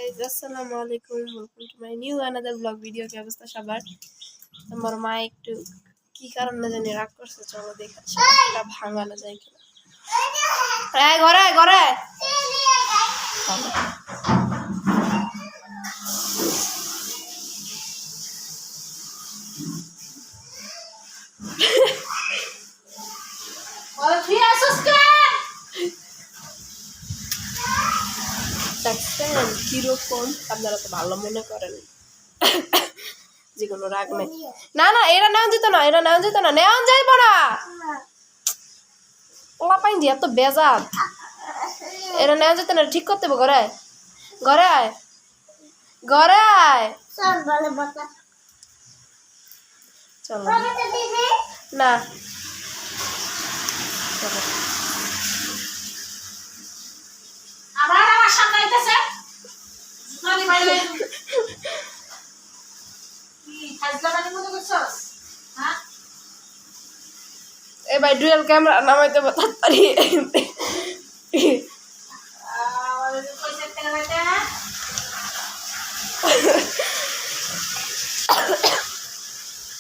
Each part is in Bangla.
guys, Assalamualaikum. Welcome to my new another vlog video. কি অবস্থা সবার? আমার মা একটু কি কারণে জানি রাগ করছে, চলো দেখা সেটা ভাঙানো যায় কিনা। এই ঘরে ঘরে দেখছেন কিরকম, আপনারা তো ভালো মনে করেন যে কোনো রাগ নেই। না না, এরা নেওয়া যেত না, এরা নেওয়া যেত না, নেওয়া যাইব না। ওলা পাইন এত বেজাত, এরা নেওয়া যেত না, ঠিক করতে হবে। ঘরে ঘরে আয়, ঘরে আয়, চলো না আবার আমার সামনে আইতেছে মানে মানে কি ফাজলামি মনে করছস? হ্যাঁ এ ভাই ডুয়াল ক্যামেরা নামাইতে পারি। আমাদের পয়সা টাকা লাইতে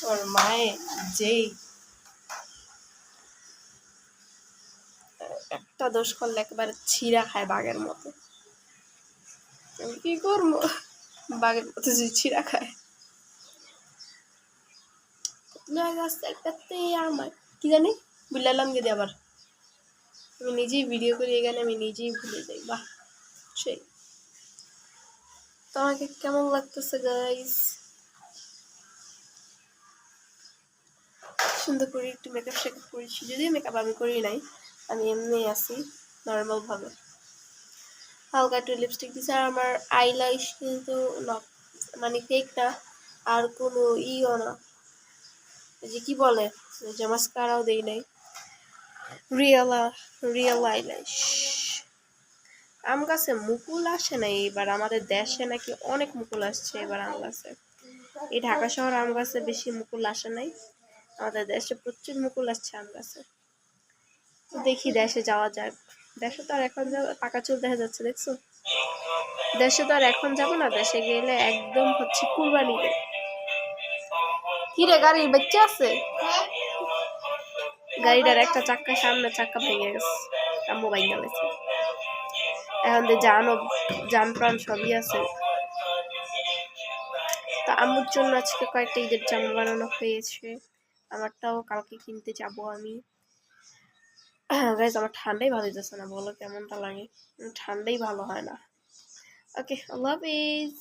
ওর মায়ে যেই একটা দোষ করলে একেবারে ছিঁড়া খায় বাঘের মতো। আমি কি করবো, বাঘের মতো যে ছিঁড়া খায়। আমার কি জানি বুঝলাম গেদি আবার আমি নিজেই ভিডিও করি এখানে, আমি নিজেই ভুলে যাই। বাহ সেই তোমাকে কেমন লাগতেছে গাইস? সুন্দর করে একটু মেকআপ শেকআপ করেছি, যদিও মেকআপ আমি করি নাই, আমি এমনি আছি নর্মাল ভাবে। হালকা একটু লিপস্টিক দিছে, আর আমার আইলাইশ কিন্তু মানে ফেক না, আর কোনো ইও না, যে কি বলে যে মাস্কারাও দেই নাই, রিয়েল আইলাইশ। আম গাছে মুকুল আসে না এবার, আমাদের দেশে নাকি অনেক মুকুল আসছে এবার আম গাছে। এই ঢাকা শহর আম গাছে বেশি মুকুল আসে নাই, আমাদের দেশে প্রচুর মুকুল আসছে আম গাছে। দেখি দেশে যাওয়া যাক। দেশে তো আর এখন পাকা চুল দেখা যাচ্ছে, দেখছো? দেশে তো আর এখন যাবো না, দেশে গেলে একদম হচ্ছে কুরবানিতে। কি রে, গাড়ির বাচ্চা আছে? গাড়িটার একটা চাক্কা, সামনে চাক্কা ভেঙে গেছে, আম্মু ভাঙা গেছে। এখন যান প্রাণ সবই আছে। তা আম্মুর জন্য আজকে কয়েকটা ঈদের জামা বানানো হয়েছে, আমারটাও কালকে কিনতে যাব আমি। গাইস আমার ঠান্ডাই ভালো হইতেছে না, বলো কেমনটা লাগে? ঠান্ডাই ভালো হয় না। ওকে, আল্লাহ হাফিজ।